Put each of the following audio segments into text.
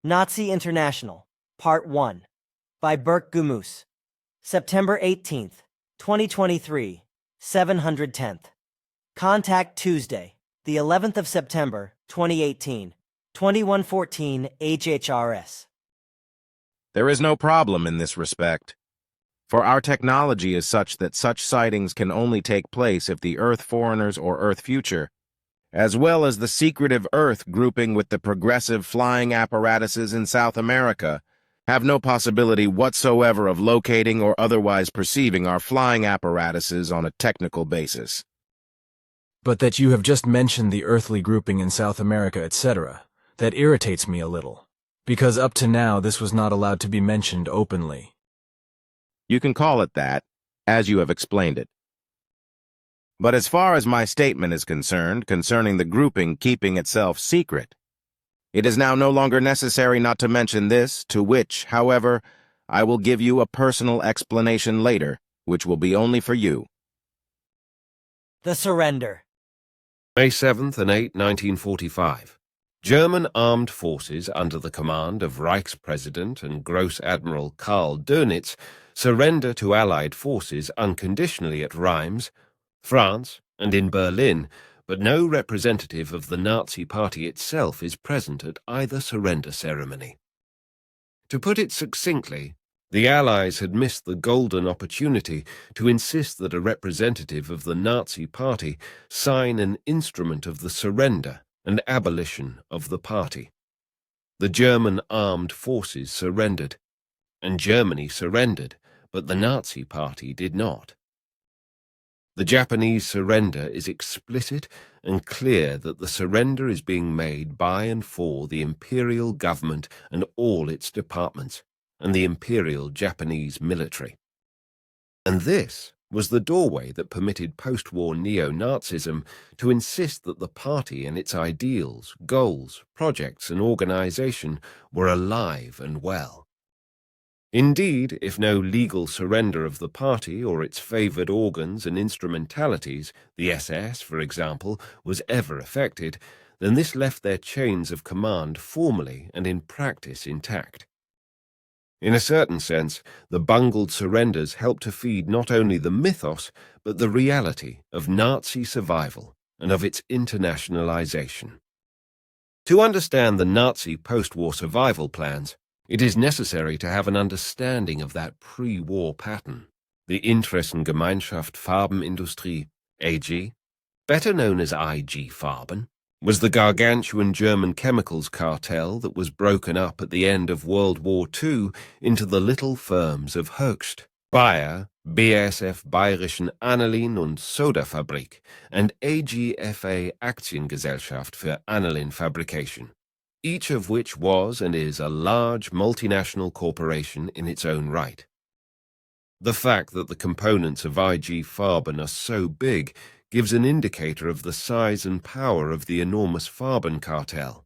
Nazi International, Part 1, by Berk Gumus. September 18th, 2023, 710th. Contact Tuesday, the 11th of September, 2018, 2114 HHRS. There is no problem in this respect, for our technology is such that such sightings can only take place if the Earth Foreigners or Earth Future, as well as the secretive Earth grouping with the progressive flying apparatuses in South America, have no possibility whatsoever of locating or otherwise perceiving our flying apparatuses on a technical basis. But that you have just mentioned the earthly grouping in South America, etc., that irritates me a little, because up to now this was not allowed to be mentioned openly. You can call it that, as you have explained it. But as far as my statement is concerned, concerning the grouping keeping itself secret, it is now no longer necessary not to mention this, to which, however, I will give you a personal explanation later, which will be only for you. The Surrender. May 7th and 8, 1945. German armed forces under the command of Reichspräsident and Gross Admiral Karl Dönitz surrender to Allied forces unconditionally at Reims, France, and in Berlin, but no representative of the Nazi Party itself is present at either surrender ceremony. To put it succinctly, the Allies had missed the golden opportunity to insist that a representative of the Nazi Party sign an instrument of the surrender and abolition of the party. The German armed forces surrendered, and Germany surrendered, but the Nazi Party did not. The Japanese surrender is explicit and clear that the surrender is being made by and for the imperial government and all its departments, and the imperial Japanese military. And this was the doorway that permitted post-war neo-Nazism to insist that the party and its ideals, goals, projects and organization were alive and well. Indeed, if no legal surrender of the party or its favored organs and instrumentalities, the SS, for example, was ever effected, then this left their chains of command formally and in practice intact. In a certain sense, the bungled surrenders helped to feed not only the mythos, but the reality of Nazi survival and of its internationalization. To understand the Nazi post-war survival plans, it is necessary to have an understanding of that pre-war pattern. The Interessengemeinschaft Farbenindustrie, AG, better known as IG Farben, was the gargantuan German chemicals cartel that was broken up at the end of World War II into the little firms of Höchst, Bayer, BASF Bayerischen Anilin- und Sodafabrik, and AGFA Aktiengesellschaft für Anilin Fabrication, each of which was and is a large multinational corporation in its own right. The fact that the components of IG Farben are so big gives an indicator of the size and power of the enormous Farben cartel.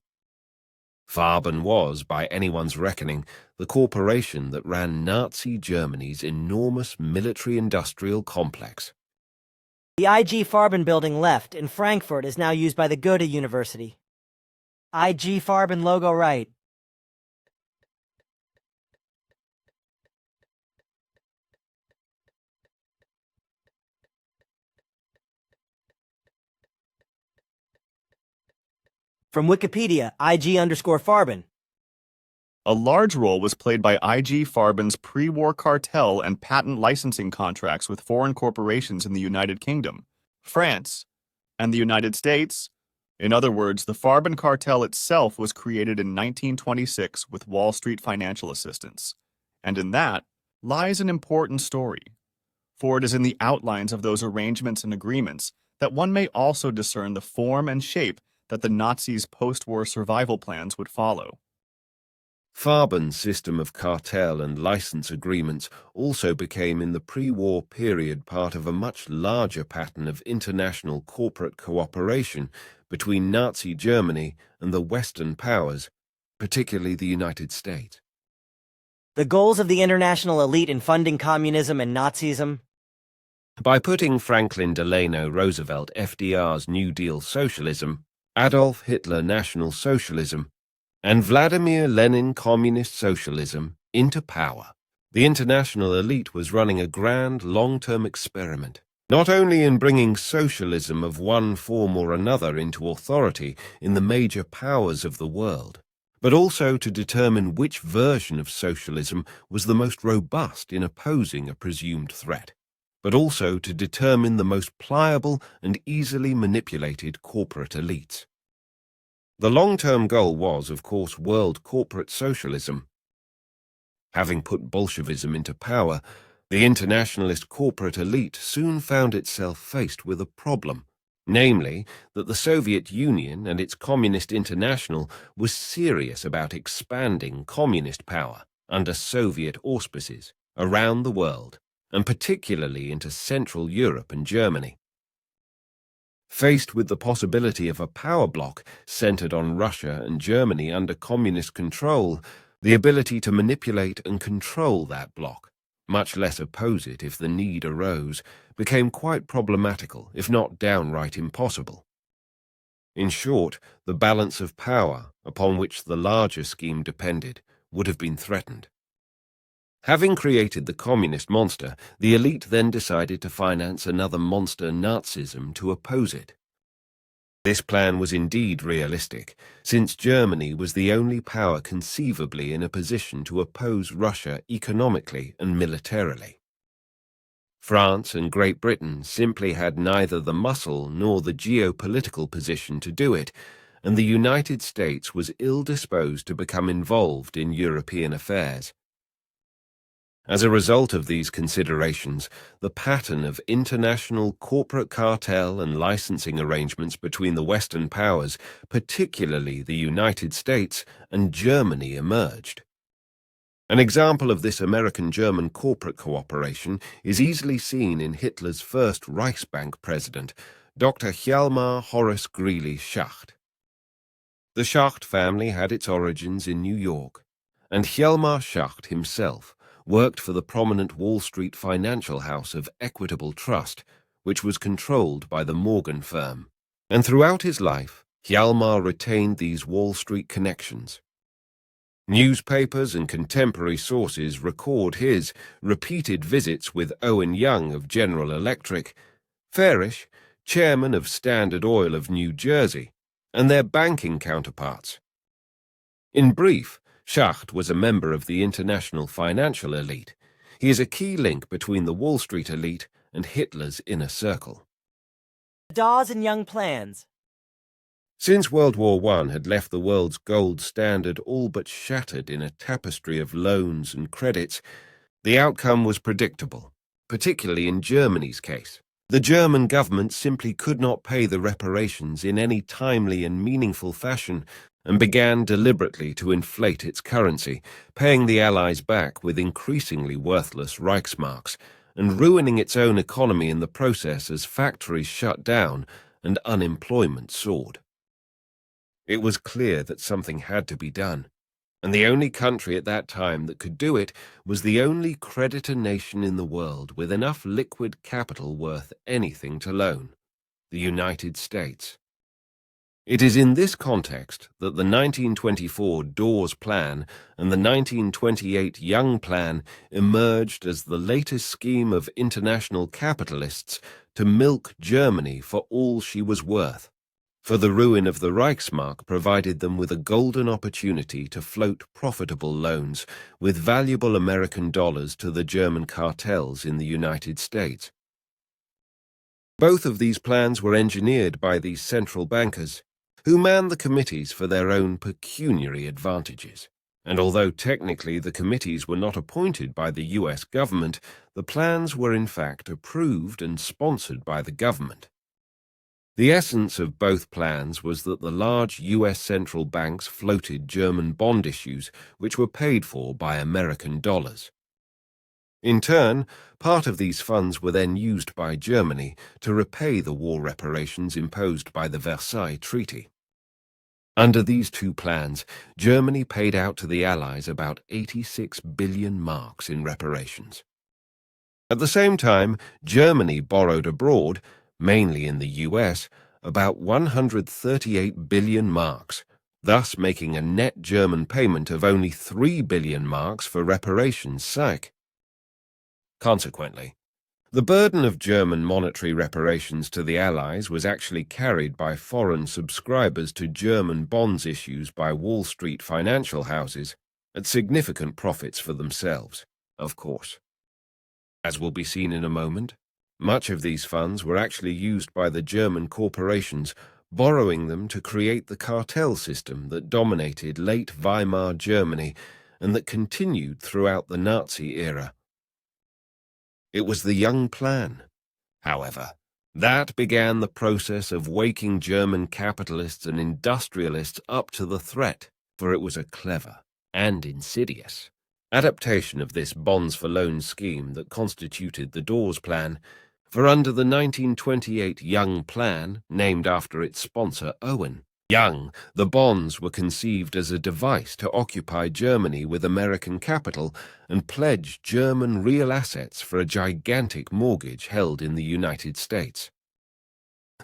Farben was, by anyone's reckoning, the corporation that ran Nazi Germany's enormous military-industrial complex. The IG Farben building left in Frankfurt is now used by the Goethe University. IG Farben logo right. From Wikipedia, IG_Farben. A large role was played by IG Farben's pre-war cartel and patent licensing contracts with foreign corporations in the United Kingdom, France, and the United States. In other words, the Farben cartel itself was created in 1926 with Wall Street financial assistance. And in that lies an important story, for it is in the outlines of those arrangements and agreements that one may also discern the form and shape that the Nazis' post-war survival plans would follow. Farben's system of cartel and license agreements also became in the pre-war period part of a much larger pattern of international corporate cooperation between Nazi Germany and the Western powers, particularly the United States. The goals of the international elite in funding communism and Nazism. By putting Franklin Delano Roosevelt FDR's New Deal socialism, Adolf Hitler National Socialism, and Vladimir Lenin communist socialism into power. The international elite was running a grand long-term experiment, not only in bringing socialism of one form or another into authority in the major powers of the world, but also to determine which version of socialism was the most robust in opposing a presumed threat, but also to determine the most pliable and easily manipulated corporate elites. The long-term goal was, of course, world corporate socialism. Having put Bolshevism into power, the internationalist corporate elite soon found itself faced with a problem, namely that the Soviet Union and its Communist International was serious about expanding communist power under Soviet auspices around the world, and particularly into Central Europe and Germany. Faced with the possibility of a power bloc centered on Russia and Germany under communist control, the ability to manipulate and control that bloc, much less oppose it if the need arose, became quite problematical, if not downright impossible. In short, the balance of power, upon which the larger scheme depended, would have been threatened. Having created the communist monster, the elite then decided to finance another monster, Nazism, to oppose it. This plan was indeed realistic, since Germany was the only power conceivably in a position to oppose Russia economically and militarily. France and Great Britain simply had neither the muscle nor the geopolitical position to do it, and the United States was ill-disposed to become involved in European affairs. As a result of these considerations, the pattern of international corporate cartel and licensing arrangements between the Western powers, particularly the United States and Germany, emerged. An example of this American-German corporate cooperation is easily seen in Hitler's first Reichsbank president, Dr. Hjalmar Horace Greeley Schacht. The Schacht family had its origins in New York, and Hjalmar Schacht himself worked for the prominent Wall Street financial house of Equitable Trust, which was controlled by the Morgan firm. And throughout his life, Hjalmar retained these Wall Street connections. Newspapers and contemporary sources record his repeated visits with Owen Young of General Electric, Farish, chairman of Standard Oil of New Jersey, and their banking counterparts. In brief, Schacht was a member of the international financial elite. He is a key link between the Wall Street elite and Hitler's inner circle. Dawes and Young plans. Since World War I had left the world's gold standard all but shattered in a tapestry of loans and credits, the outcome was predictable, particularly in Germany's case. The German government simply could not pay the reparations in any timely and meaningful fashion, and began deliberately to inflate its currency, paying the Allies back with increasingly worthless Reichsmarks, and ruining its own economy in the process as factories shut down and unemployment soared. It was clear that something had to be done, and the only country at that time that could do it was the only creditor nation in the world with enough liquid capital worth anything to loan, the United States. It is in this context that the 1924 Dawes Plan and the 1928 Young Plan emerged as the latest scheme of international capitalists to milk Germany for all she was worth, for the ruin of the Reichsmark provided them with a golden opportunity to float profitable loans with valuable American dollars to the German cartels in the United States. Both of these plans were engineered by these central bankers, who manned the committees for their own pecuniary advantages. And although technically the committees were not appointed by the US government, the plans were in fact approved and sponsored by the government. The essence of both plans was that the large US central banks floated German bond issues which were paid for by American dollars. In turn, part of these funds were then used by Germany to repay the war reparations imposed by the Versailles Treaty. Under these two plans, Germany paid out to the Allies about 86 billion marks in reparations. At the same time, Germany borrowed abroad, mainly in the US, about 138 billion marks, thus making a net German payment of only 3 billion marks for reparations. Consequently, the burden of German monetary reparations to the Allies was actually carried by foreign subscribers to German bonds issues by Wall Street financial houses at significant profits for themselves, of course. As will be seen in a moment, much of these funds were actually used by the German corporations, borrowing them to create the cartel system that dominated late Weimar Germany and that continued throughout the Nazi era. It was the Young Plan, however, that began the process of waking German capitalists and industrialists up to the threat, for it was a clever and insidious adaptation of this bonds for loans scheme that constituted the Dawes Plan, for under the 1928 Young Plan, named after its sponsor Owen Young, the bonds were conceived as a device to occupy Germany with American capital and pledge German real assets for a gigantic mortgage held in the United States.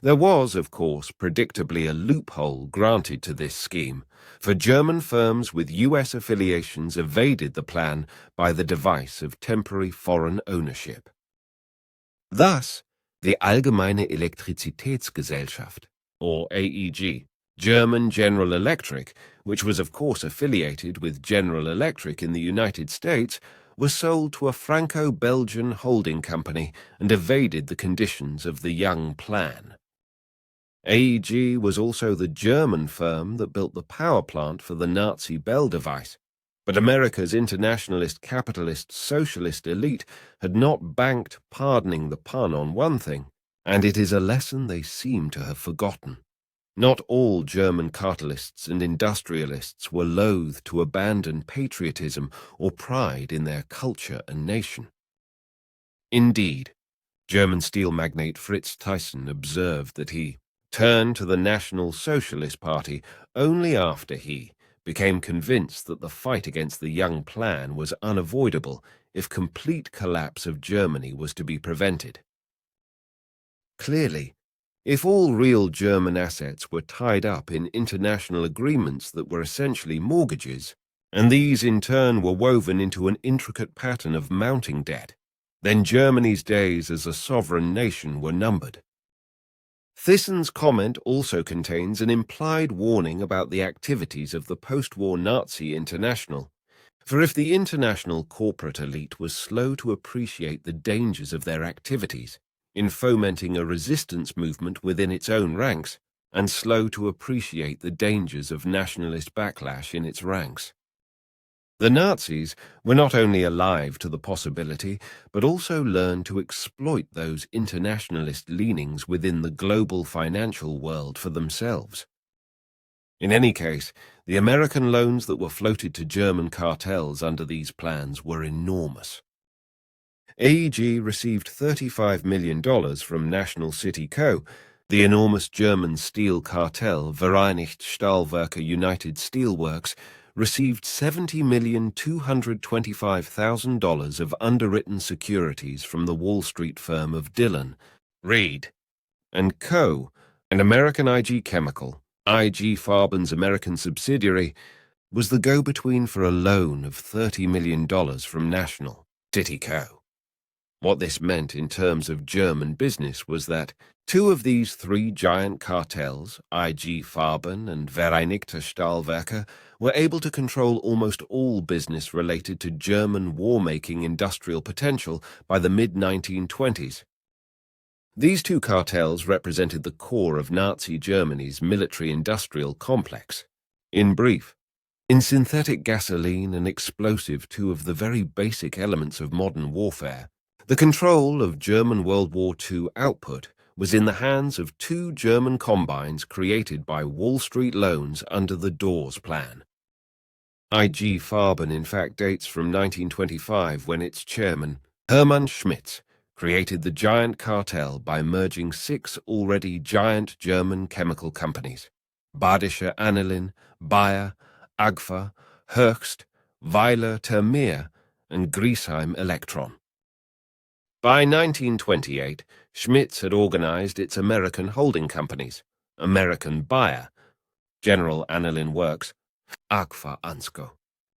There was, of course, predictably a loophole granted to this scheme, for German firms with US affiliations evaded the plan by the device of temporary foreign ownership. Thus, the Allgemeine Elektrizitätsgesellschaft, or AEG, German General Electric, which was of course affiliated with General Electric in the United States, was sold to a Franco-Belgian holding company and evaded the conditions of the Young Plan. AEG was also the German firm that built the power plant for the Nazi Bell device, but America's internationalist, capitalist, socialist elite had not banked, pardoning the pun, on one thing, and it is a lesson they seem to have forgotten. Not all German cartelists and industrialists were loath to abandon patriotism or pride in their culture and nation. Indeed, German steel magnate Fritz Thyssen observed that he turned to the National Socialist Party only after he became convinced that the fight against the Young Plan was unavoidable if complete collapse of Germany was to be prevented. Clearly, if all real German assets were tied up in international agreements that were essentially mortgages, and these in turn were woven into an intricate pattern of mounting debt, then Germany's days as a sovereign nation were numbered. Thyssen's comment also contains an implied warning about the activities of the post-war Nazi International, for if the international corporate elite was slow to appreciate the dangers of their activities in fomenting a resistance movement within its own ranks, and slow to appreciate the dangers of nationalist backlash in its ranks, the Nazis were not only alive to the possibility, but also learned to exploit those internationalist leanings within the global financial world for themselves. In any case, the American loans that were floated to German cartels under these plans were enormous. AEG received $35 million from National City Co., the enormous German steel cartel Vereinigt Stahlwerke United Steelworks received $70,225,000 of underwritten securities from the Wall Street firm of Dillon, Reed and Co., an American IG Chemical. IG Farben's American subsidiary was the go-between for a loan of $30 million from National City Co. What this meant in terms of German business was that two of these three giant cartels, IG Farben and Vereinigte Stahlwerke, were able to control almost all business related to German war-making industrial potential by the mid-1920s. These two cartels represented the core of Nazi Germany's military-industrial complex. In brief, in synthetic gasoline and explosive, two of the very basic elements of modern warfare, the control of German World War II output was in the hands of two German combines created by Wall Street loans under the Dawes Plan. IG Farben, in fact, dates from 1925 when its chairman, Hermann Schmitz, created the giant cartel by merging six already giant German chemical companies: Badische Anilin, Bayer, Agfa, Höchst, Weiler Termeer, and Griesheim Elektron. By 1928, Schmitz had organized its American holding companies, American Bayer, General Aniline Works, Agfa Ansko,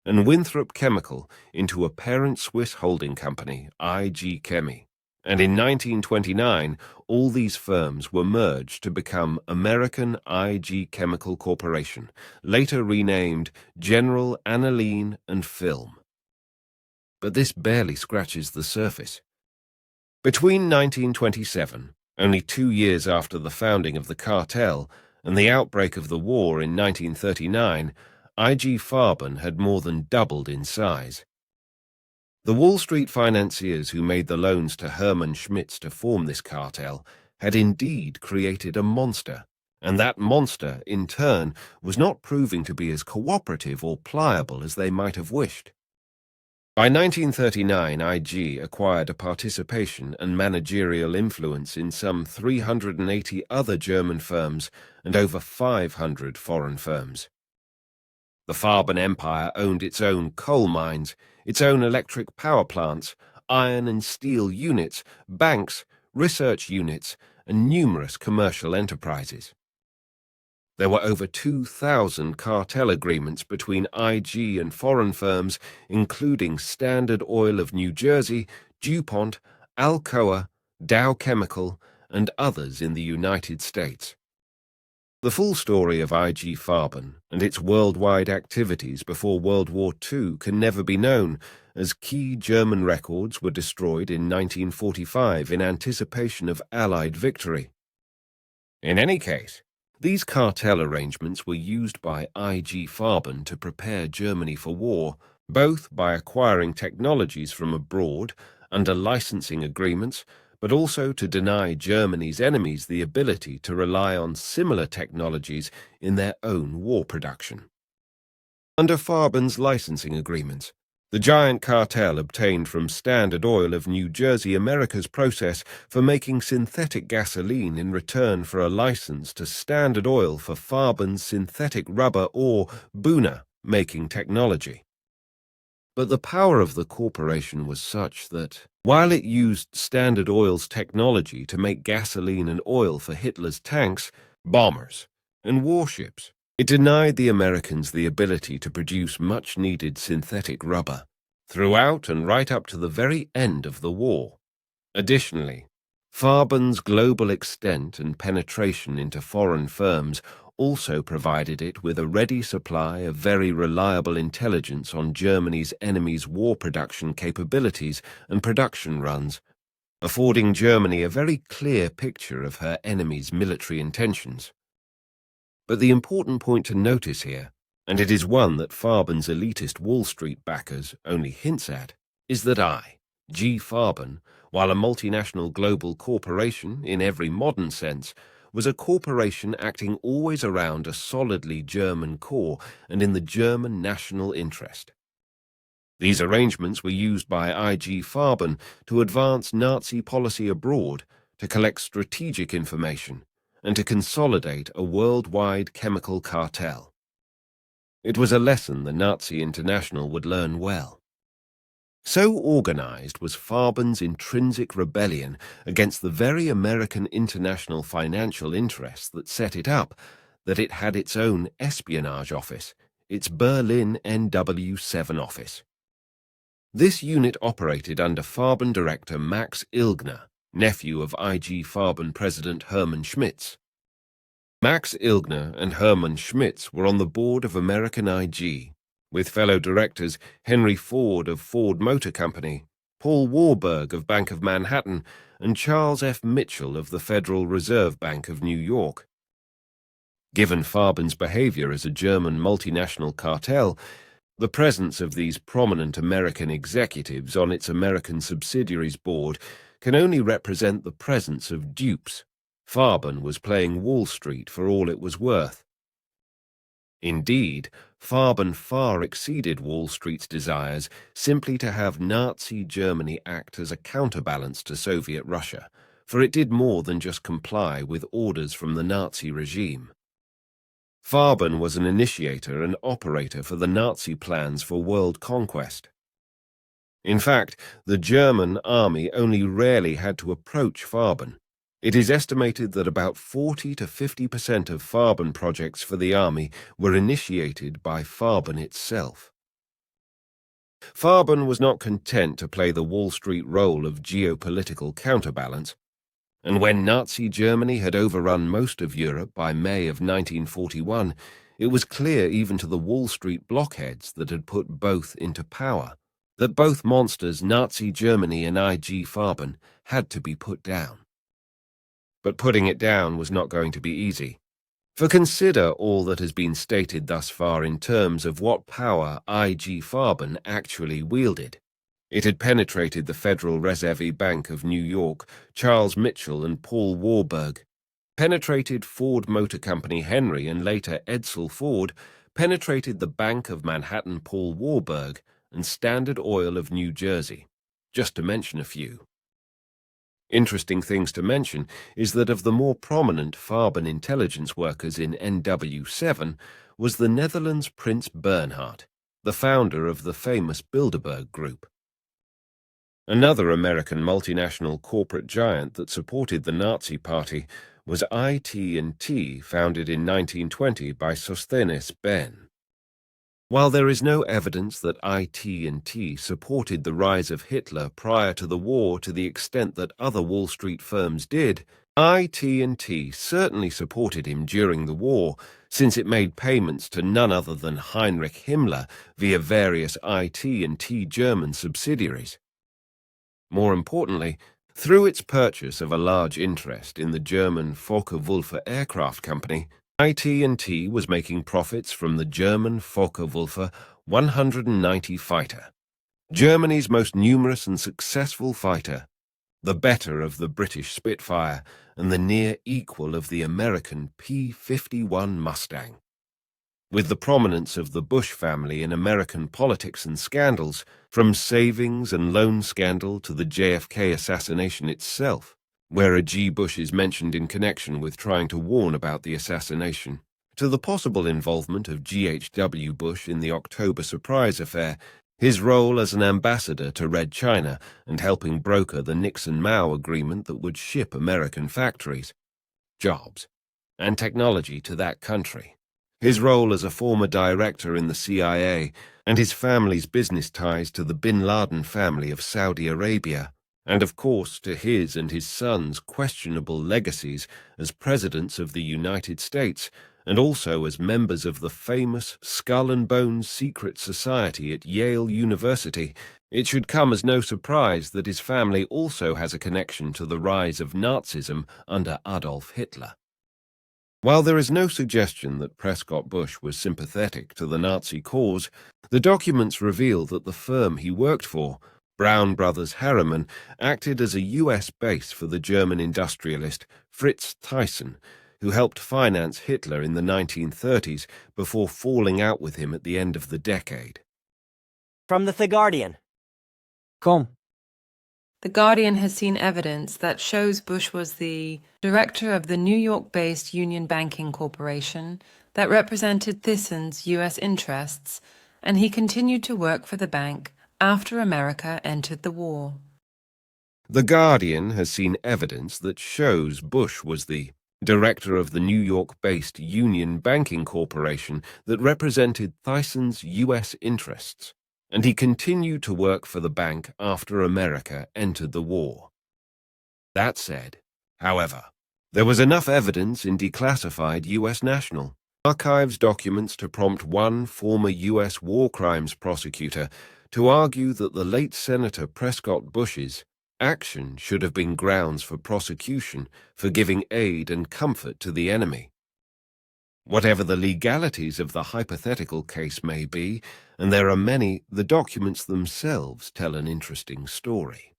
and Winthrop Chemical into a parent Swiss holding company, IG Chemie. And in 1929, all these firms were merged to become American IG Chemical Corporation, later renamed General Aniline and Film. But this barely scratches the surface. Between 1927, only 2 years after the founding of the cartel, and the outbreak of the war in 1939, IG Farben had more than doubled in size. The Wall Street financiers who made the loans to Hermann Schmitz to form this cartel had indeed created a monster, and that monster, in turn, was not proving to be as cooperative or pliable as they might have wished. By 1939, IG acquired a participation and managerial influence in some 380 other German firms and over 500 foreign firms. The Farben Empire owned its own coal mines, its own electric power plants, iron and steel units, banks, research units, and numerous commercial enterprises. There were over 2,000 cartel agreements between IG and foreign firms, including Standard Oil of New Jersey, DuPont, Alcoa, Dow Chemical, and others in the United States. The full story of IG Farben and its worldwide activities before World War II can never be known, as key German records were destroyed in 1945 in anticipation of Allied victory. In any case, these cartel arrangements were used by IG Farben to prepare Germany for war, both by acquiring technologies from abroad under licensing agreements, but also to deny Germany's enemies the ability to rely on similar technologies in their own war production. Under Farben's licensing agreements, the giant cartel obtained from Standard Oil of New Jersey America's process for making synthetic gasoline in return for a license to Standard Oil for Farben's synthetic rubber or Buna making technology. But the power of the corporation was such that, while it used Standard Oil's technology to make gasoline and oil for Hitler's tanks, bombers, and warships, it denied the Americans the ability to produce much-needed synthetic rubber, throughout and right up to the very end of the war. Additionally, Farben's global extent and penetration into foreign firms also provided it with a ready supply of very reliable intelligence on Germany's enemies' war production capabilities and production runs, affording Germany a very clear picture of her enemy's military intentions. But the important point to notice here, and it is one that Farben's elitist Wall Street backers only hints at, is that G. Farben, while a multinational global corporation in every modern sense, was a corporation acting always around a solidly German core and in the German national interest. These arrangements were used by IG Farben to advance Nazi policy abroad, to collect strategic information, and to consolidate a worldwide chemical cartel. It was a lesson the Nazi International would learn well. So organized was Farben's intrinsic rebellion against the very American international financial interests that set it up, that it had its own espionage office, its Berlin NW7 office. This unit operated under Farben director Max Ilgner, nephew of IG Farben president Hermann Schmitz. Max Ilgner and Hermann Schmitz were on the board of American IG, with fellow directors Henry Ford of Ford Motor Company, Paul Warburg of Bank of Manhattan, and Charles F. Mitchell of the Federal Reserve Bank of New York. Given Farben's behavior as a German multinational cartel, the presence of these prominent American executives on its American subsidiaries board can only represent the presence of dupes. Farben was playing Wall Street for all it was worth. Indeed, Farben far exceeded Wall Street's desires simply to have Nazi Germany act as a counterbalance to Soviet Russia, for it did more than just comply with orders from the Nazi regime. Farben was an initiator and operator for the Nazi plans for world conquest. In fact, the German army only rarely had to approach Farben. It is estimated that about 40 to 50% of Farben projects for the army were initiated by Farben itself. Farben was not content to play the Wall Street role of geopolitical counterbalance, and when Nazi Germany had overrun most of Europe by May of 1941, it was clear even to the Wall Street blockheads that had put both into power, that both monsters, Nazi Germany and IG Farben, had to be put down. But putting it down was not going to be easy. For consider all that has been stated thus far in terms of what power IG Farben actually wielded. It had penetrated the Federal Reserve Bank of New York, Charles Mitchell and Paul Warburg, penetrated Ford Motor Company Henry and later Edsel Ford, penetrated the Bank of Manhattan Paul Warburg, and Standard Oil of New Jersey, just to mention a few. Interesting things to mention is that of the more prominent Farben intelligence workers in NW7 was the Netherlands' Prince Bernhard, the founder of the famous Bilderberg Group. Another American multinational corporate giant that supported the Nazi Party was IT&T, founded in 1920 by Sosthenes Ben. While there is no evidence that IT&T supported the rise of Hitler prior to the war to the extent that other Wall Street firms did, IT&T certainly supported him during the war, since it made payments to none other than Heinrich Himmler via various IT&T German subsidiaries. More importantly, through its purchase of a large interest in the German Focke-Wulf Aircraft Company, IT&T was making profits from the German Focke-Wulf 190 fighter, Germany's most numerous and successful fighter, the better of the British Spitfire and the near equal of the American P-51 Mustang. With the prominence of the Bush family in American politics and scandals, from savings and loan scandal to the JFK assassination itself, where a G. Bush is mentioned in connection with trying to warn about the assassination, to the possible involvement of G.H.W. Bush in the October surprise affair, his role as an ambassador to Red China and helping broker the Nixon-Mao agreement that would ship American factories, jobs, and technology to that country, his role as a former director in the CIA, and his family's business ties to the Bin Laden family of Saudi Arabia, and of course to his and his sons' questionable legacies as presidents of the United States, and also as members of the famous Skull and Bones secret society at Yale University, it should come as no surprise that his family also has a connection to the rise of Nazism under Adolf Hitler. While there is no suggestion that Prescott Bush was sympathetic to the Nazi cause, the documents reveal that the firm he worked for, Brown Brothers Harriman, acted as a U.S. base for the German industrialist Fritz Thyssen, who helped finance Hitler in the 1930s before falling out with him at the end of the decade. From The Guardian. Come. The Guardian has seen evidence that shows Bush was the director of the New York-based Union Banking Corporation that represented Thyssen's U.S. interests, and he continued to work for the bank after America entered the war. The Guardian has seen evidence that shows Bush was the director of the New York-based Union Banking Corporation that represented Thyssen's U.S. interests, and he continued to work for the bank after America entered the war. That said, however, there was enough evidence in declassified U.S. National Archives documents to prompt one former U.S. war crimes prosecutor to argue that the late Senator Prescott Bush's action should have been grounds for prosecution for giving aid and comfort to the enemy. Whatever the legalities of the hypothetical case may be, and there are many, the documents themselves tell an interesting story.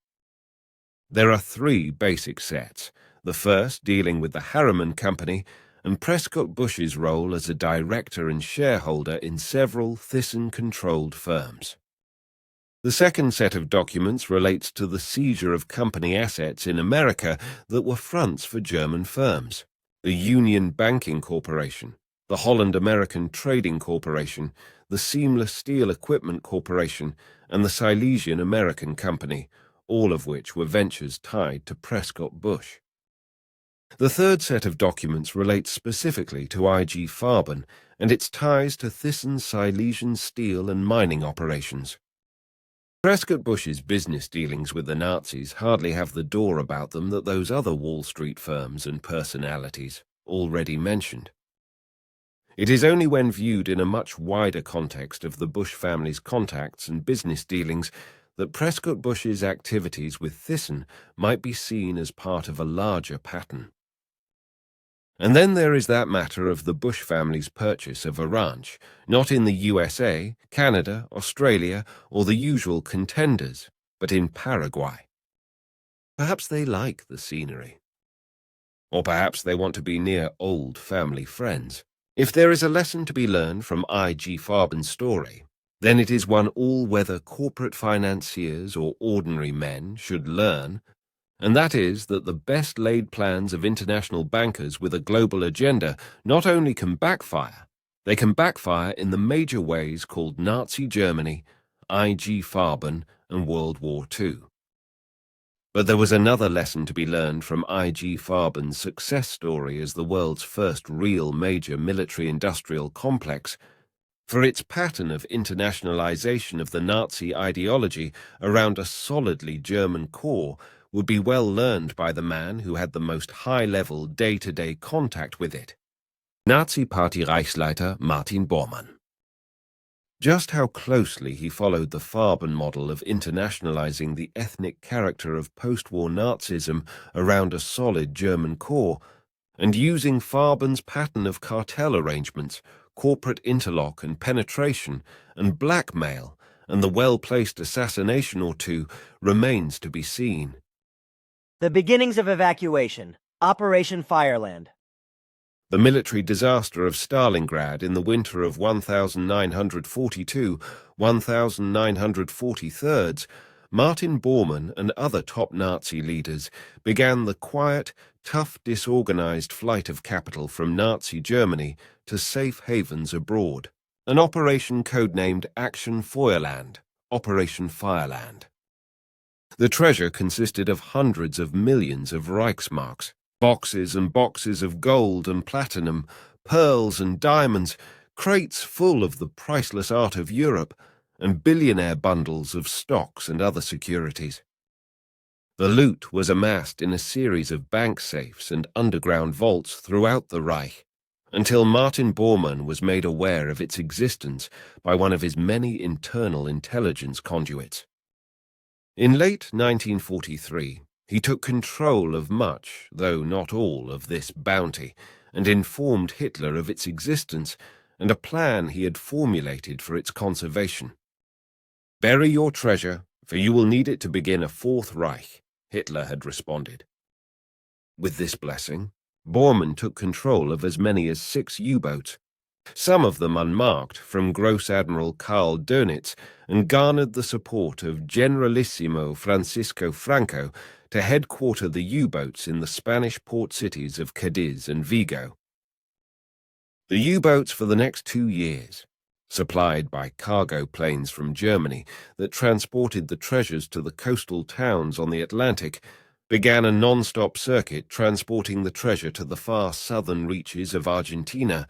There are three basic sets, the first dealing with the Harriman Company and Prescott Bush's role as a director and shareholder in several Thyssen-controlled firms. The second set of documents relates to the seizure of company assets in America that were fronts for German firms, the Union Banking Corporation, the Holland American Trading Corporation, the Seamless Steel Equipment Corporation, and the Silesian American Company, all of which were ventures tied to Prescott Bush. The third set of documents relates specifically to I.G. Farben and its ties to Thyssen's Silesian steel and mining operations. Prescott Bush's business dealings with the Nazis hardly have the door about them that those other Wall Street firms and personalities already mentioned. It is only when viewed in a much wider context of the Bush family's contacts and business dealings that Prescott Bush's activities with Thyssen might be seen as part of a larger pattern. And then there is that matter of the Bush family's purchase of a ranch, not in the USA, Canada, Australia, or the usual contenders, but in Paraguay. Perhaps they like the scenery. Or perhaps they want to be near old family friends. If there is a lesson to be learned from I.G. Farben's story, then it is one all-weather corporate financiers or ordinary men should learn, and that is that the best-laid plans of international bankers with a global agenda not only can backfire, they can backfire in the major ways called Nazi Germany, I.G. Farben, and World War II. But there was another lesson to be learned from I.G. Farben's success story as the world's first real major military-industrial complex, for its pattern of internationalization of the Nazi ideology around a solidly German core would be well learned by the man who had the most high-level day-to-day contact with it, Nazi Party Reichsleiter Martin Bormann. Just how closely he followed the Farben model of internationalizing the ethnic character of post-war Nazism around a solid German core, and using Farben's pattern of cartel arrangements, corporate interlock and penetration, and blackmail, and the well-placed assassination or two, remains to be seen. The beginnings of evacuation. Operation Fireland. The military disaster of Stalingrad in the winter of 1942-1943, Martin Bormann and other top Nazi leaders began the quiet, tough, disorganized flight of capital from Nazi Germany to safe havens abroad, an operation codenamed Action Feuerland, Operation Fireland. The treasure consisted of hundreds of millions of Reichsmarks, boxes and boxes of gold and platinum, pearls and diamonds, crates full of the priceless art of Europe, and billionaire bundles of stocks and other securities. The loot was amassed in a series of bank safes and underground vaults throughout the Reich, until Martin Bormann was made aware of its existence by one of his many internal intelligence conduits. In late 1943, he took control of much, though not all, of this bounty, and informed Hitler of its existence and a plan he had formulated for its conservation. "Bury your treasure, for you will need it to begin a Fourth Reich," Hitler had responded. With this blessing, Bormann took control of as many as 6 U-boats, some of them unmarked, from Gross Admiral Karl Dönitz, and garnered the support of Generalissimo Francisco Franco to headquarter the U-boats in the Spanish port cities of Cadiz and Vigo. The U-boats for the next 2 years, supplied by cargo planes from Germany that transported the treasures to the coastal towns on the Atlantic, began a non-stop circuit transporting the treasure to the far southern reaches of Argentina,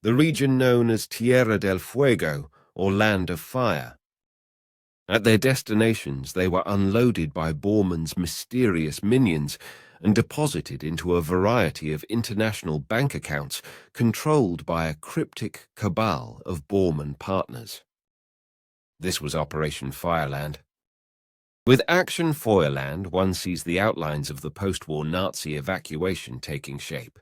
the region known as Tierra del Fuego, or Land of Fire. At their destinations, they were unloaded by Bormann's mysterious minions and deposited into a variety of international bank accounts controlled by a cryptic cabal of Bormann partners. This was Operation Fireland. With Action Feuerland, one sees the outlines of the post-war Nazi evacuation taking shape.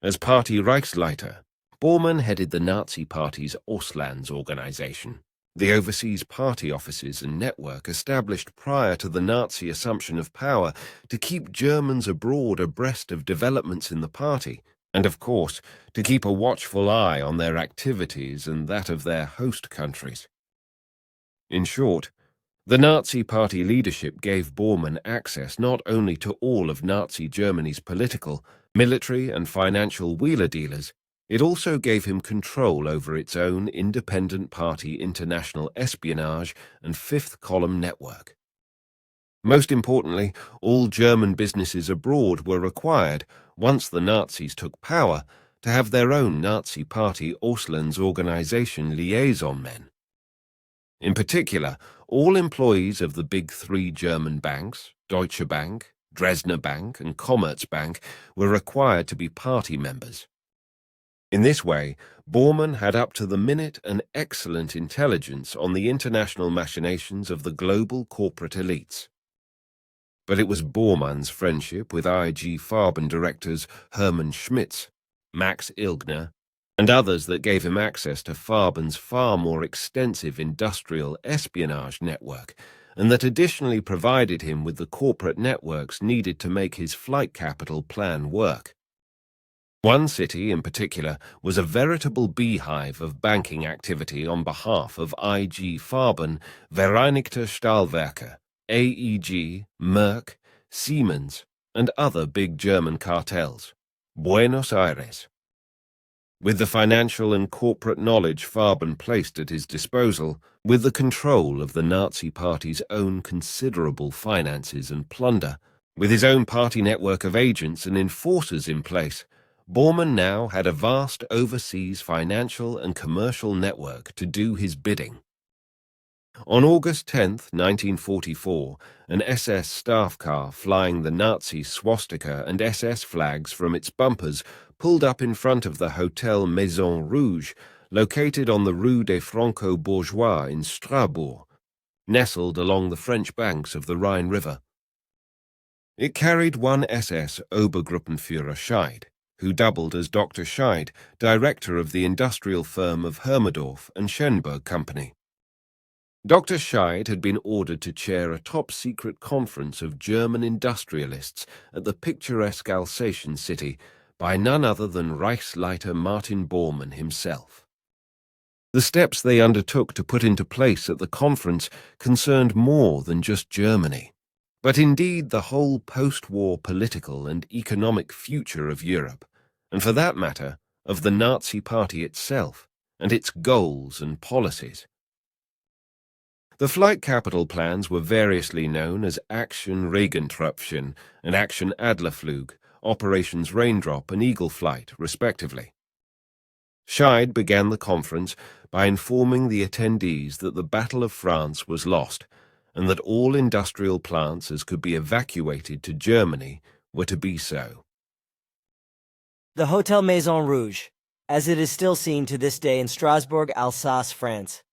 As Party Reichsleiter, Bormann headed the Nazi Party's Auslands organization, the overseas party offices and network established prior to the Nazi assumption of power to keep Germans abroad abreast of developments in the party, and of course, to keep a watchful eye on their activities and that of their host countries. In short, the Nazi Party leadership gave Bormann access not only to all of Nazi Germany's political, military, and financial wheeler dealers, it also gave him control over its own independent party international espionage and fifth column network. Most importantly, all German businesses abroad were required, once the Nazis took power, to have their own Nazi Party Auslandsorganisation liaison men. In particular, all employees of the big three German banks, Deutsche Bank, Dresdner Bank, and Commerzbank, were required to be party members. In this way, Bormann had up to the minute an excellent intelligence on the international machinations of the global corporate elites. But it was Bormann's friendship with IG Farben directors Hermann Schmitz, Max Ilgner, and others that gave him access to Farben's far more extensive industrial espionage network, and that additionally provided him with the corporate networks needed to make his flight capital plan work. One city in particular was a veritable beehive of banking activity on behalf of IG Farben, Vereinigte Stahlwerke, AEG, Merck, Siemens, and other big German cartels. Buenos Aires. With the financial and corporate knowledge Farben placed at his disposal, with the control of the Nazi Party's own considerable finances and plunder, with his own party network of agents and enforcers in place, Bormann now had a vast overseas financial and commercial network to do his bidding. On August 10, 1944, an SS staff car flying the Nazi swastika and SS flags from its bumpers pulled up in front of the Hotel Maison Rouge, located on the Rue des Franco-Bourgeois in Strasbourg, nestled along the French banks of the Rhine River. It carried one SS Obergruppenführer Scheid, who doubled as Dr. Scheid, director of the industrial firm of Hermerdorf and Schönberg Company. Dr. Scheid had been ordered to chair a top-secret conference of German industrialists at the picturesque Alsatian city by none other than Reichsleiter Martin Bormann himself. The steps they undertook to put into place at the conference concerned more than just Germany, but indeed the whole post-war political and economic future of Europe, and for that matter, of the Nazi Party itself, and its goals and policies. The flight capital plans were variously known as Action Regentröpfchen and Action Adlerflug, Operations Raindrop and Eagle Flight, respectively. Scheid began the conference by informing the attendees that the Battle of France was lost, and that all industrial plants as could be evacuated to Germany were to be so. The Hotel Maison Rouge, as it is still seen to this day in Strasbourg, Alsace, France.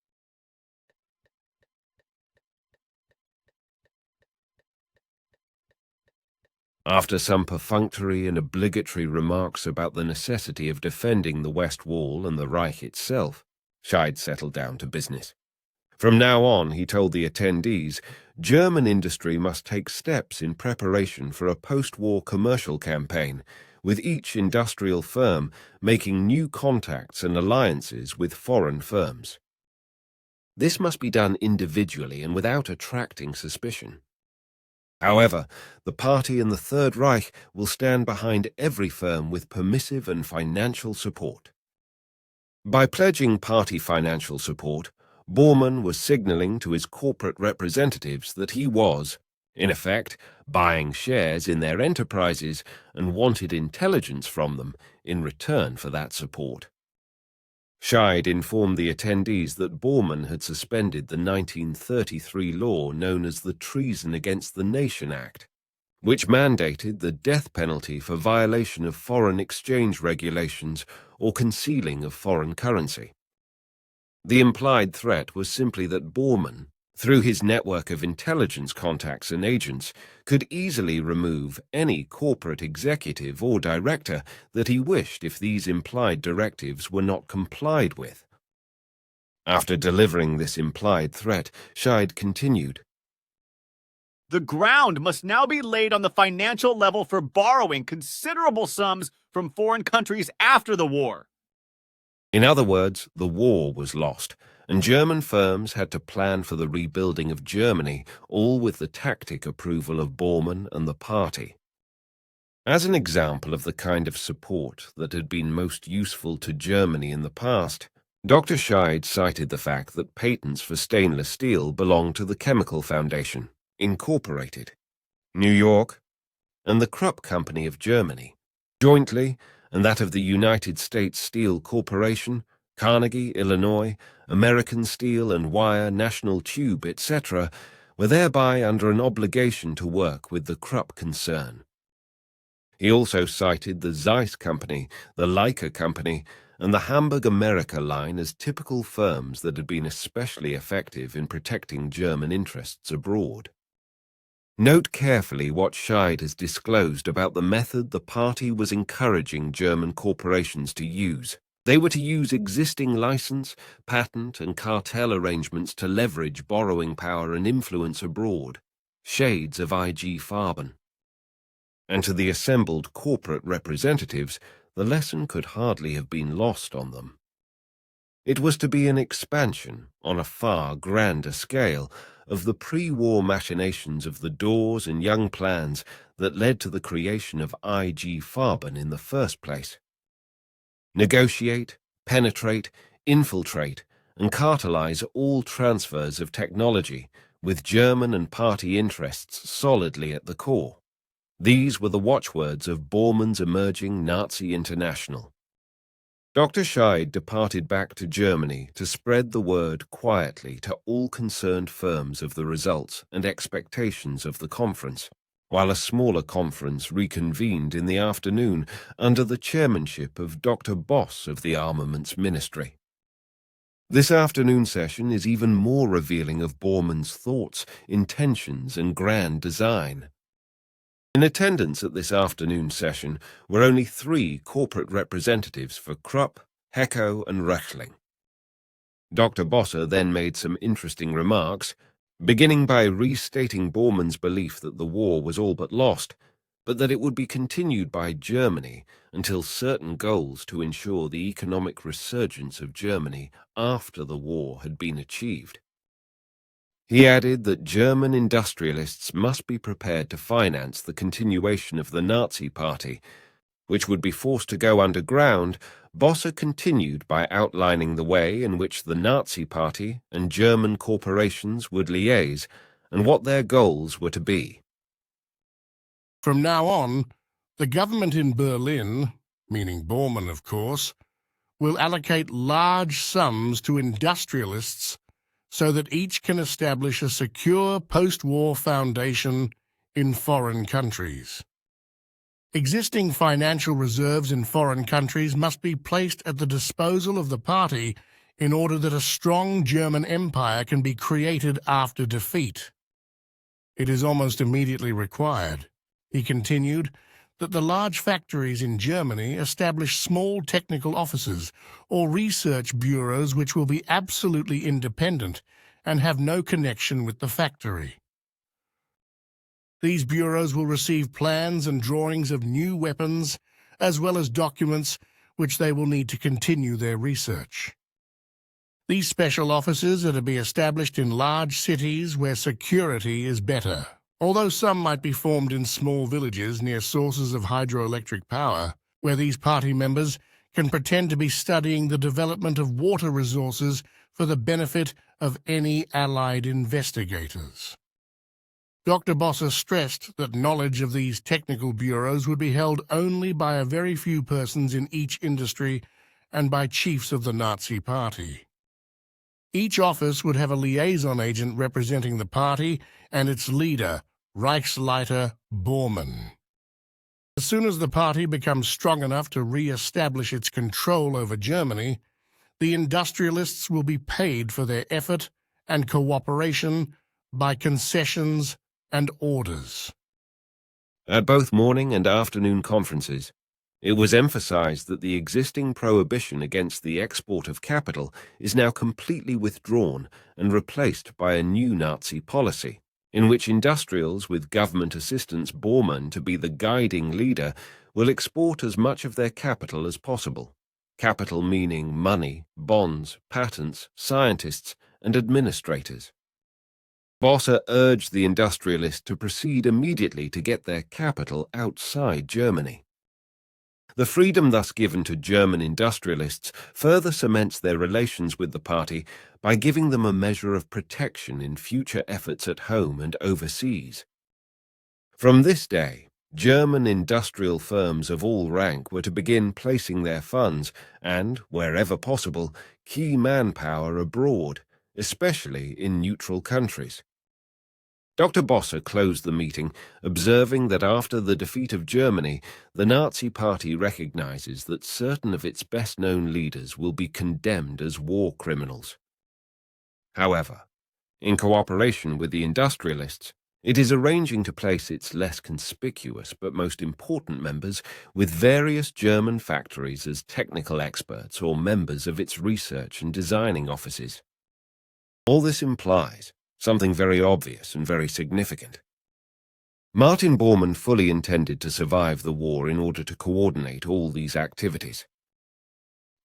After some perfunctory and obligatory remarks about the necessity of defending the West Wall and the Reich itself, Scheid settled down to business. From now on, he told the attendees, German industry must take steps in preparation for a post-war commercial campaign, with each industrial firm making new contacts and alliances with foreign firms. This must be done individually and without attracting suspicion. However, the party and the Third Reich will stand behind every firm with permissive and financial support. By pledging party financial support, Bormann was signaling to his corporate representatives that he was, in effect, buying shares in their enterprises and wanted intelligence from them in return for that support. Scheid informed the attendees that Bormann had suspended the 1933 law known as the Treason Against the Nation Act, which mandated the death penalty for violation of foreign exchange regulations or concealing of foreign currency. The implied threat was simply that Bormann, through his network of intelligence contacts and agents, could easily remove any corporate executive or director that he wished if these implied directives were not complied with. After delivering this implied threat, Scheid continued, The ground must now be laid on the financial level for borrowing considerable sums from foreign countries after the war. In other words, the war was lost, and German firms had to plan for the rebuilding of Germany, all with the tactic approval of Bormann and the party. As an example of the kind of support that had been most useful to Germany in the past, Dr. Scheid cited the fact that patents for stainless steel belonged to the Chemical Foundation, Incorporated, New York, and the Krupp Company of Germany, jointly, and that of the United States Steel Corporation, Carnegie, Illinois, American Steel and Wire, National Tube, etc., were thereby under an obligation to work with the Krupp concern. He also cited the Zeiss Company, the Leica Company, and the Hamburg America line as typical firms that had been especially effective in protecting German interests abroad. Note carefully what Scheid has disclosed about the method the party was encouraging German corporations to use. They were to use existing license, patent, and cartel arrangements to leverage borrowing power and influence abroad, shades of IG Farben. And to the assembled corporate representatives, the lesson could hardly have been lost on them. It was to be an expansion, on a far grander scale, of the pre-war machinations of the doors and young plans that led to the creation of IG Farben in the first place. Negotiate, penetrate, infiltrate, and cartelize all transfers of technology, with German and party interests solidly at the core. These were the watchwords of Bormann's emerging Nazi International. Dr. Scheid departed back to Germany to spread the word quietly to all concerned firms of the results and expectations of the conference, while a smaller conference reconvened in the afternoon under the chairmanship of Dr. Boss of the Armaments Ministry. This afternoon session is even more revealing of Bormann's thoughts, intentions, and grand design. In attendance at this afternoon session were only 3 corporate representatives for Krupp, Hecko, and Rechling. Dr. Bosse then made some interesting remarks, beginning by restating Bormann's belief that the war was all but lost, but that it would be continued by Germany until certain goals to ensure the economic resurgence of Germany after the war had been achieved. He added that German industrialists must be prepared to finance the continuation of the Nazi Party, which would be forced to go underground. Bosse continued by outlining the way in which the Nazi Party and German corporations would liaise and what their goals were to be. From now on, the government in Berlin, meaning Bormann of course, will allocate large sums to industrialists so that each can establish a secure post-war foundation in foreign countries. Existing financial reserves in foreign countries must be placed at the disposal of the party in order that a strong German empire can be created after defeat. It is almost immediately required, he continued, that the large factories in Germany establish small technical offices or research bureaus which will be absolutely independent and have no connection with the factory. These bureaus will receive plans and drawings of new weapons, as well as documents which they will need to continue their research. These special offices are to be established in large cities where security is better. Although some might be formed in small villages near sources of hydroelectric power, where these party members can pretend to be studying the development of water resources for the benefit of any Allied investigators. Dr. Bosse stressed that knowledge of these technical bureaus would be held only by a very few persons in each industry and by chiefs of the Nazi Party. Each office would have a liaison agent representing the party and its leader, Reichsleiter Bormann. As soon as the party becomes strong enough to re-establish its control over Germany, the industrialists will be paid for their effort and cooperation by concessions and orders. At both morning and afternoon conferences, it was emphasized that the existing prohibition against the export of capital is now completely withdrawn and replaced by a new Nazi policy, in which industrials with government assistance Bormann to be the guiding leader will export as much of their capital as possible. Capital meaning money, bonds, patents, scientists, and administrators. Bosse urged the industrialists to proceed immediately to get their capital outside Germany. The freedom thus given to German industrialists further cements their relations with the party by giving them a measure of protection in future efforts at home and overseas. From this day, German industrial firms of all rank were to begin placing their funds and, wherever possible, key manpower abroad, especially in neutral countries. Dr. Bosse closed the meeting, observing that after the defeat of Germany, the Nazi Party recognizes that certain of its best-known leaders will be condemned as war criminals. However, in cooperation with the industrialists, it is arranging to place its less conspicuous but most important members with various German factories as technical experts or members of its research and designing offices. All this implies something very obvious and very significant. Martin Bormann fully intended to survive the war in order to coordinate all these activities.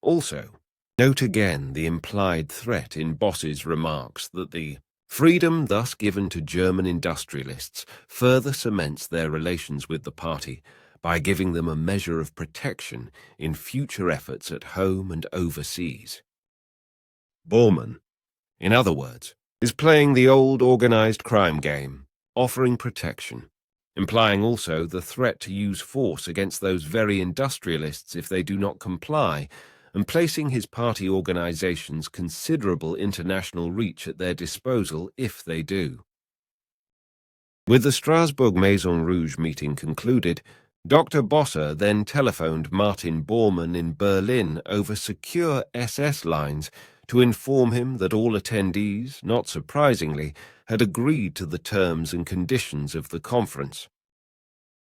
Also, note again the implied threat in Bosse's remarks that the freedom thus given to German industrialists further cements their relations with the party by giving them a measure of protection in future efforts at home and overseas. Bormann, in other words, is playing the old organized crime game, offering protection, implying also the threat to use force against those very industrialists if they do not comply, and placing his party organization's considerable international reach at their disposal if they do. With the Strasbourg Maison Rouge meeting concluded, Dr. Bosse then telephoned Martin Bormann in Berlin over secure SS lines to inform him that all attendees, not surprisingly, had agreed to the terms and conditions of the conference.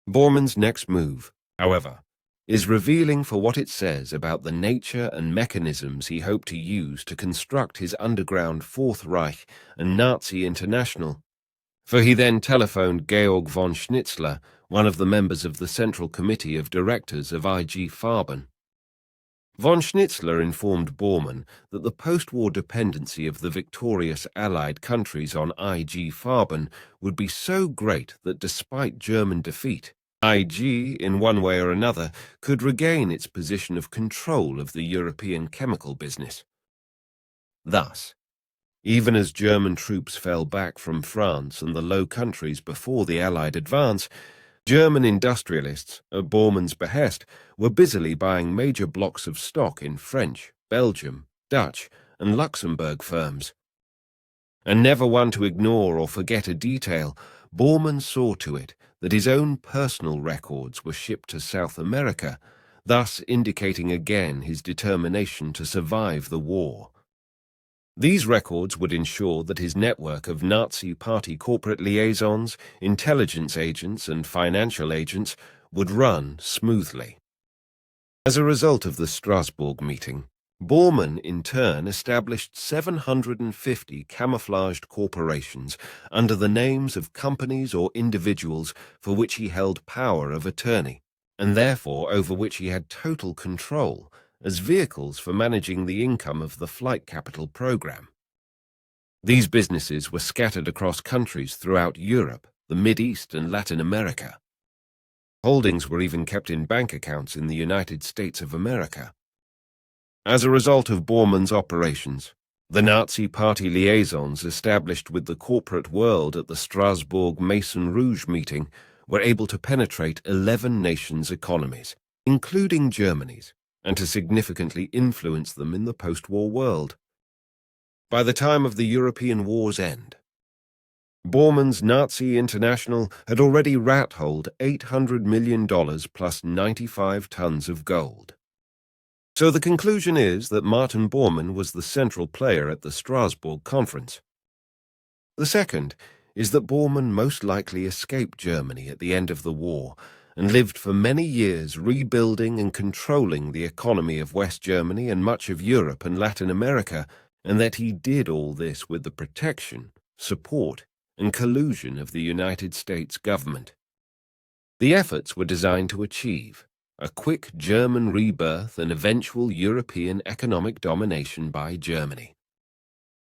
Bormann's next move, however, is revealing for what it says about the nature and mechanisms he hoped to use to construct his underground Fourth Reich and Nazi International, for he then telephoned Georg von Schnitzler, one of the members of the Central Committee of Directors of IG Farben. Von Schnitzler informed Bormann that the post-war dependency of the victorious Allied countries on IG Farben would be so great that despite German defeat, IG, in one way or another, could regain its position of control of the European chemical business. Thus, even as German troops fell back from France and the Low Countries before the Allied advance, German industrialists, at Bormann's behest, were busily buying major blocks of stock in French, Belgium, Dutch, and Luxembourg firms. And never one to ignore or forget a detail, Bormann saw to it that his own personal records were shipped to South America, thus indicating again his determination to survive the war. These records would ensure that his network of Nazi Party corporate liaisons, intelligence agents, and financial agents would run smoothly. As a result of the Strasbourg meeting, Bormann in turn established 750 camouflaged corporations under the names of companies or individuals for which he held power of attorney, and therefore over which he had total control, as vehicles for managing the income of the flight capital program. These businesses were scattered across countries throughout Europe, the Mid-East, and Latin America. Holdings were even kept in bank accounts in the United States of America. As a result of Bormann's operations, the Nazi Party liaisons established with the corporate world at the Strasbourg Maison Rouge meeting were able to penetrate 11 nations' economies, including Germany's, and to significantly influence them in the post-war world. By the time of the European war's end, Bormann's Nazi International had already rat-holed $800 million plus 95 tons of gold. So the conclusion is that Martin Bormann was the central player at the Strasbourg conference. The second is that Bormann most likely escaped Germany at the end of the war and lived for many years rebuilding and controlling the economy of West Germany and much of Europe and Latin America, and that he did all this with the protection, support, and collusion of the United States government. The efforts were designed to achieve a quick German rebirth and eventual European economic domination by Germany.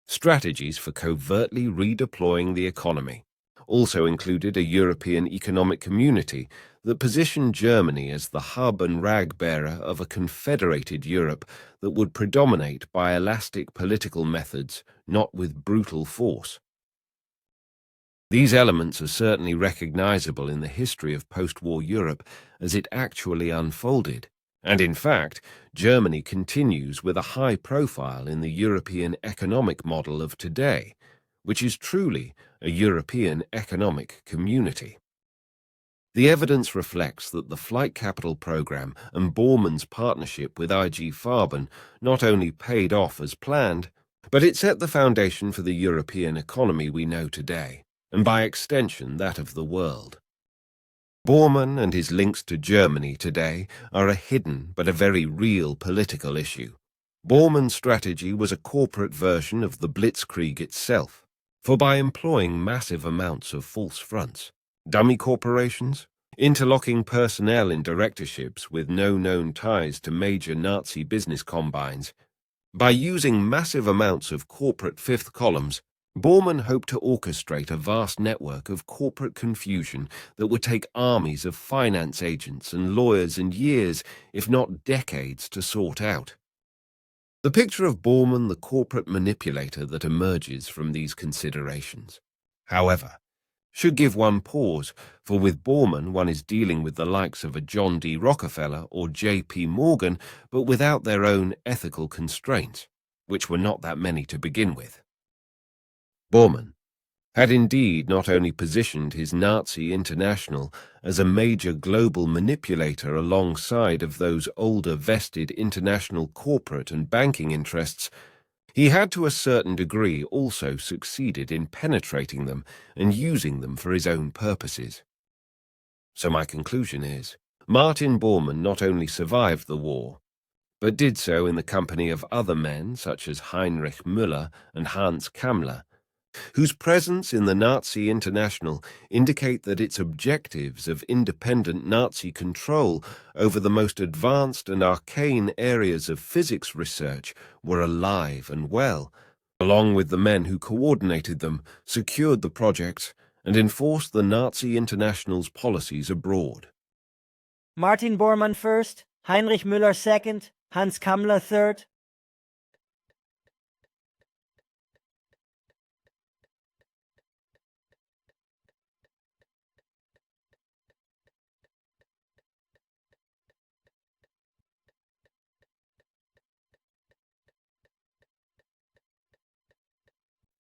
Strategies for covertly redeploying the economy also included a European economic community that positioned Germany as the hub and rag-bearer of a confederated Europe that would predominate by elastic political methods, not with brutal force. These elements are certainly recognizable in the history of post-war Europe as it actually unfolded, and in fact, Germany continues with a high profile in the European economic model of today, which is truly a European economic community. The evidence reflects that the flight capital program and Bormann's partnership with IG Farben not only paid off as planned, but it set the foundation for the European economy we know today, and by extension that of the world. Bormann and his links to Germany today are a hidden but a very real political issue. Bormann's strategy was a corporate version of the Blitzkrieg itself, for by employing massive amounts of false fronts, dummy corporations, interlocking personnel in directorships with no known ties to major Nazi business combines, by using massive amounts of corporate fifth columns, Bormann hoped to orchestrate a vast network of corporate confusion that would take armies of finance agents and lawyers and years, if not decades, to sort out. The picture of Bormann, the corporate manipulator that emerges from these considerations, however, should give one pause, for with Bormann one is dealing with the likes of a John D. Rockefeller or J.P. Morgan, but without their own ethical constraints, which were not that many to begin with. Bormann had indeed not only positioned his Nazi international as a major global manipulator alongside of those older vested international corporate and banking interests, he had to a certain degree also succeeded in penetrating them and using them for his own purposes. So my conclusion is, Martin Bormann not only survived the war, but did so in the company of other men such as Heinrich Müller and Hans Kammler, whose presence in the Nazi International indicate that its objectives of independent Nazi control over the most advanced and arcane areas of physics research were alive and well, along with the men who coordinated them, secured the projects, and enforced the Nazi International's policies abroad. Martin Bormann first, Heinrich Müller second, Hans Kammler third.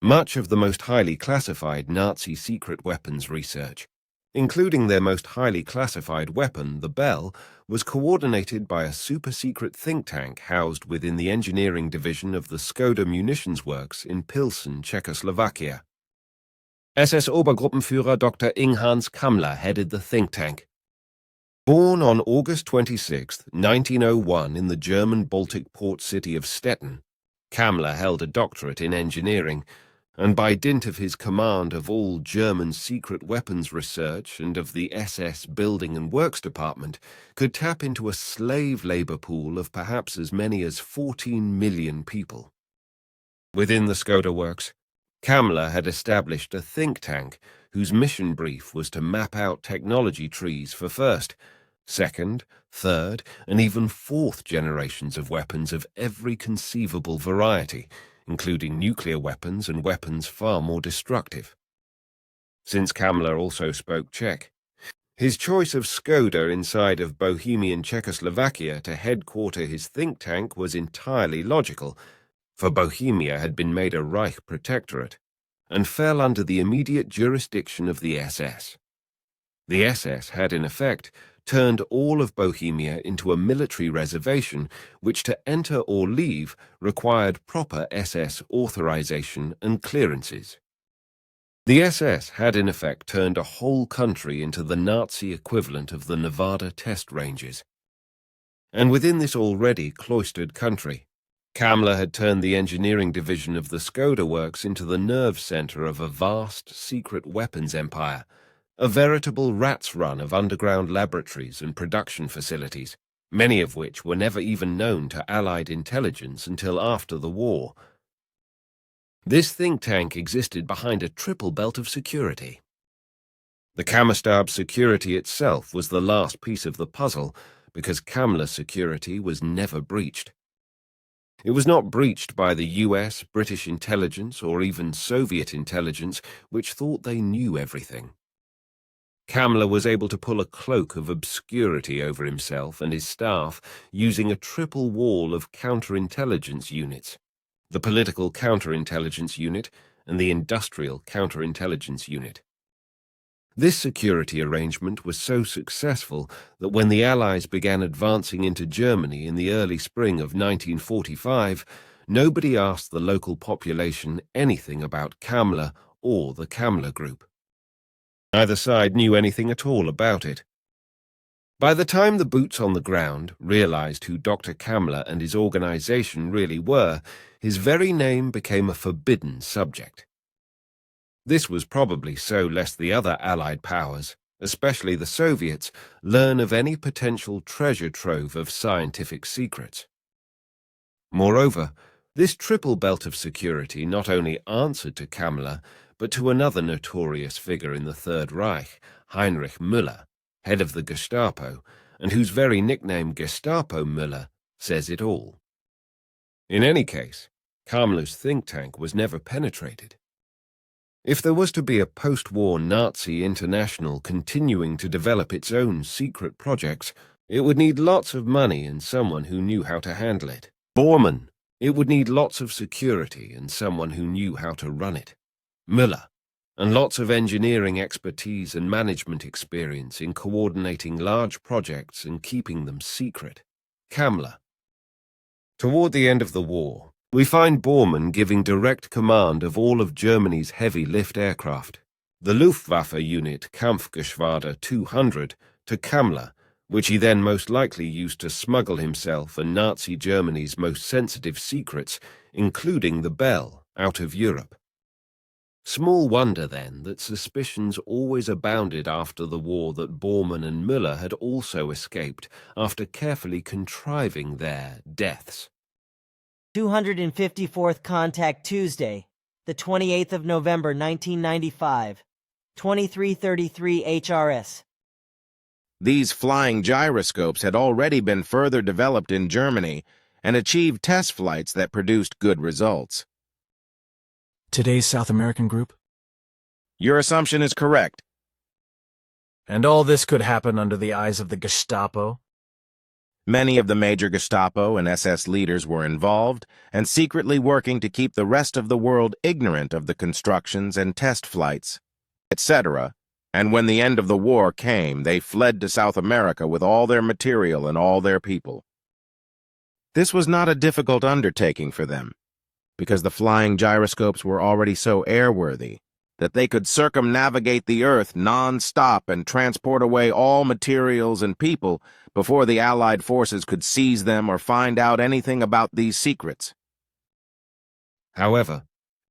Much of the most highly classified Nazi secret weapons research, including their most highly classified weapon, the Bell, was coordinated by a super-secret think tank housed within the engineering division of the Skoda munitions works in Pilsen, Czechoslovakia. SS Obergruppenführer Dr. Ing-Hans Kammler headed the think tank. Born on August 26, 1901 in the German Baltic port city of Stettin, Kammler held a doctorate in engineering, and by dint of his command of all German secret weapons research and of the SS Building and Works Department, could tap into a slave labor pool of perhaps as many as 14 million people. Within the Skoda works, Kammler had established a think tank whose mission brief was to map out technology trees for first, second, third, and even fourth generations of weapons of every conceivable variety, including nuclear weapons and weapons far more destructive. Since Kammler also spoke Czech, his choice of Skoda inside of Bohemian Czechoslovakia to headquarter his think tank was entirely logical, for Bohemia had been made a Reich protectorate and fell under the immediate jurisdiction of the SS. The SS had, in effect, turned all of Bohemia into a military reservation which to enter or leave required proper SS authorization and clearances. The SS had in effect turned a whole country into the Nazi equivalent of the Nevada test ranges. And within this already cloistered country, Kammler had turned the engineering division of the Skoda works into the nerve center of a vast secret weapons empire, a veritable rat's run of underground laboratories and production facilities, many of which were never even known to Allied intelligence until after the war. This think tank existed behind a triple belt of security. The Kammerstab security itself was the last piece of the puzzle, because Kamla security was never breached. It was not breached by the US, British intelligence, or even Soviet intelligence, which thought they knew everything. Kamla was able to pull a cloak of obscurity over himself and his staff using a triple wall of counterintelligence units, the Political Counterintelligence Unit and the Industrial Counterintelligence Unit. This security arrangement was so successful that when the Allies began advancing into Germany in the early spring of 1945, nobody asked the local population anything about Kamla or the Kamla Group. Neither side knew anything at all about it. By the time the boots on the ground realized who Dr. Kamla and his organization really were, his very name became a forbidden subject. This was probably so lest the other Allied powers, especially the Soviets, learn of any potential treasure trove of scientific secrets. Moreover, this triple belt of security not only answered to Kamla, but to another notorious figure in the Third Reich, Heinrich Müller, head of the Gestapo, and whose very nickname Gestapo Müller says it all. In any case, Kamla's think tank was never penetrated. If there was to be a post-war Nazi international continuing to develop its own secret projects, it would need lots of money and someone who knew how to handle it. Bormann, it would need lots of security and someone who knew how to run it. Müller, and lots of engineering expertise and management experience in coordinating large projects and keeping them secret. Kamla. Toward the end of the war, we find Bormann giving direct command of all of Germany's heavy lift aircraft, the Luftwaffe unit Kampfgeschwader 200, to Kamla, which he then most likely used to smuggle himself and Nazi Germany's most sensitive secrets, including the Bell, out of Europe. Small wonder, then, that suspicions always abounded after the war that Bormann and Müller had also escaped after carefully contriving their deaths. 254th Contact Tuesday, the 28th of November 1995, 2333 HRS. These flying gyroscopes had already been further developed in Germany and achieved test flights that produced good results. Today's South American group? Your assumption is correct. And all this could happen under the eyes of the Gestapo? Many of the major Gestapo and SS leaders were involved and secretly working to keep the rest of the world ignorant of the constructions and test flights, etc. And when the end of the war came, they fled to South America with all their material and all their people. This was not a difficult undertaking for them, because the flying gyroscopes were already so airworthy that they could circumnavigate the Earth non-stop and transport away all materials and people before the Allied forces could seize them or find out anything about these secrets. However,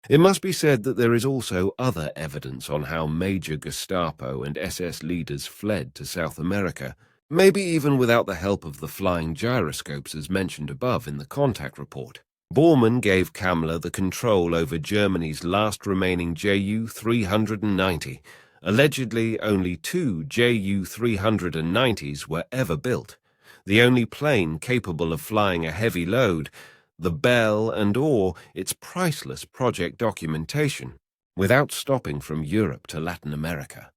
it must be said that there is also other evidence on how major Gestapo and SS leaders fled to South America, maybe even without the help of the flying gyroscopes as mentioned above in the contact report. Bormann gave Kamla the control over Germany's last remaining Ju-390. Allegedly, only 2 Ju-390s were ever built, the only plane capable of flying a heavy load, the Bell and/or its priceless project documentation, without stopping from Europe to Latin America.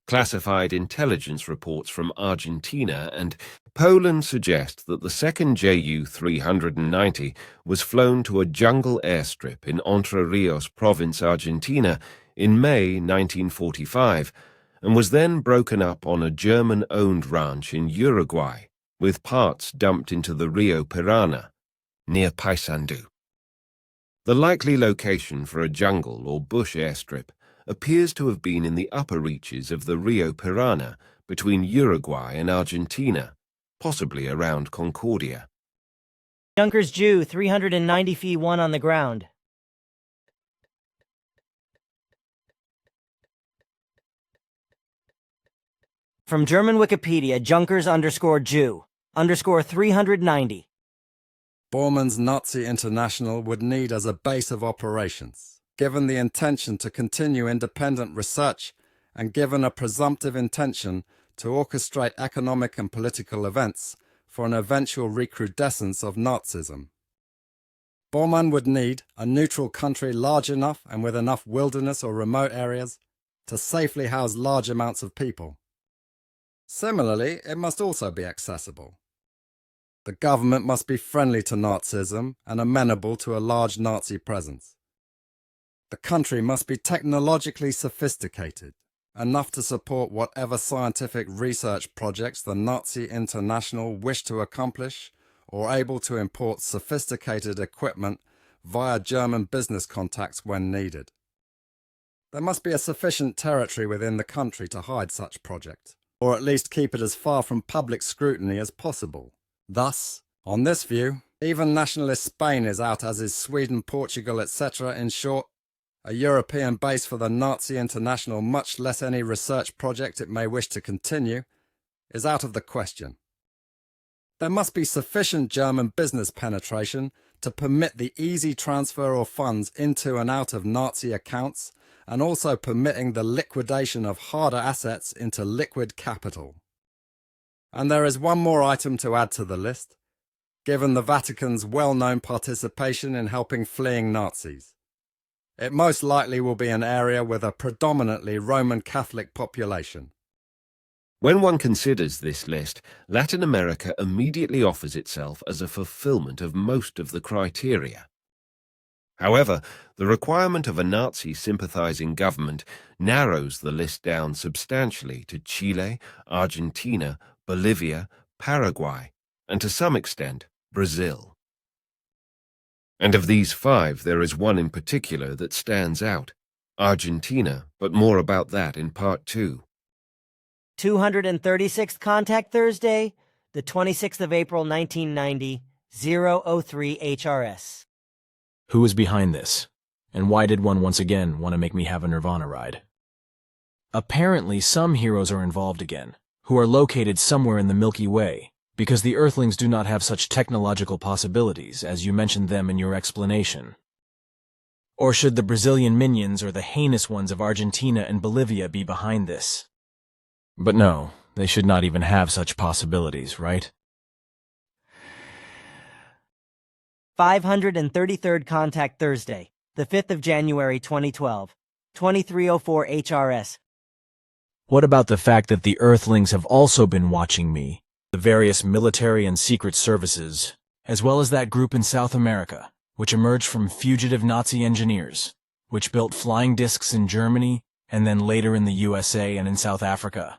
Classified intelligence reports from Argentina and Poland suggest that the second Ju-390 was flown to a jungle airstrip in Entre Rios province, Argentina, in May 1945, and was then broken up on a German-owned ranch in Uruguay, with parts dumped into the Rio Pirana, near Paysandú. The likely location for a jungle or bush airstrip appears to have been in the upper reaches of the Rio Pirana between Uruguay and Argentina, possibly around Concordia. Junkers Ju, 390 feet 1 on the ground. From German Wikipedia, Junkers _Ju _390. Bormann's Nazi International would need as a base of operations, given the intention to continue independent research and given a presumptive intention to orchestrate economic and political events for an eventual recrudescence of Nazism. Bormann would need a neutral country large enough and with enough wilderness or remote areas to safely house large amounts of people. Similarly, it must also be accessible. The government must be friendly to Nazism and amenable to a large Nazi presence. The country must be technologically sophisticated, enough to support whatever scientific research projects the Nazi International wish to accomplish, or able to import sophisticated equipment via German business contacts when needed. There must be a sufficient territory within the country to hide such project, or at least keep it as far from public scrutiny as possible. Thus, on this view, even nationalist Spain is out, as is Sweden, Portugal, etc. In short, a European base for the Nazi International, much less any research project it may wish to continue, is out of the question. There must be sufficient German business penetration to permit the easy transfer of funds into and out of Nazi accounts, and also permitting the liquidation of harder assets into liquid capital. And there is one more item to add to the list, given the Vatican's well-known participation in helping fleeing Nazis. It most likely will be an area with a predominantly Roman Catholic population. When one considers this list, Latin America immediately offers itself as a fulfillment of most of the criteria. However, the requirement of a Nazi-sympathizing government narrows the list down substantially to Chile, Argentina, Bolivia, Paraguay, and to some extent, Brazil. And of these 5, there is one in particular that stands out, Argentina, but more about that in Part 2. 236th Contact Thursday, the 26th of April, 1990, 003 HRS. Who is behind this? And why did one once again want to make me have a Nirvana ride? Apparently, some heroes are involved again, who are located somewhere in the Milky Way, because the Earthlings do not have such technological possibilities as you mentioned them in your explanation. Or should the Brazilian minions or the heinous ones of Argentina and Bolivia be behind this? But no, they should not even have such possibilities, right? 533rd Contact Thursday, the 5th of January, 2012, 2304 HRS. What about the fact that the Earthlings have also been watching me, the various military and secret services, as well as that group in South America, which emerged from fugitive Nazi engineers, which built flying discs in Germany and then later in the USA and in South Africa?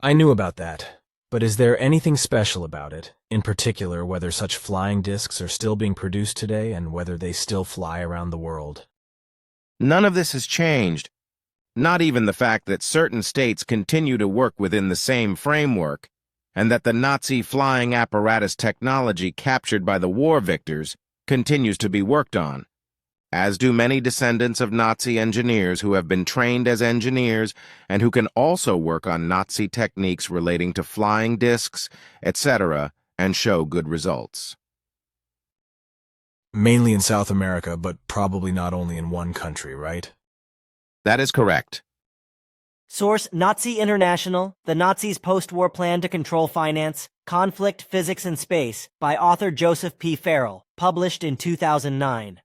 I knew about that, but is there anything special about it, in particular whether such flying discs are still being produced today and whether they still fly around the world? None of this has changed. Not even the fact that certain states continue to work within the same framework, and that the Nazi flying apparatus technology captured by the war victors continues to be worked on, as do many descendants of Nazi engineers who have been trained as engineers and who can also work on Nazi techniques relating to flying discs, etc., and show good results. Mainly in South America, but probably not only in one country, right? That is correct. Source: Nazi International, The Nazis' Post-War Plan to Control Finance, Conflict, Physics, and Space, by author Joseph P. Farrell, published in 2009.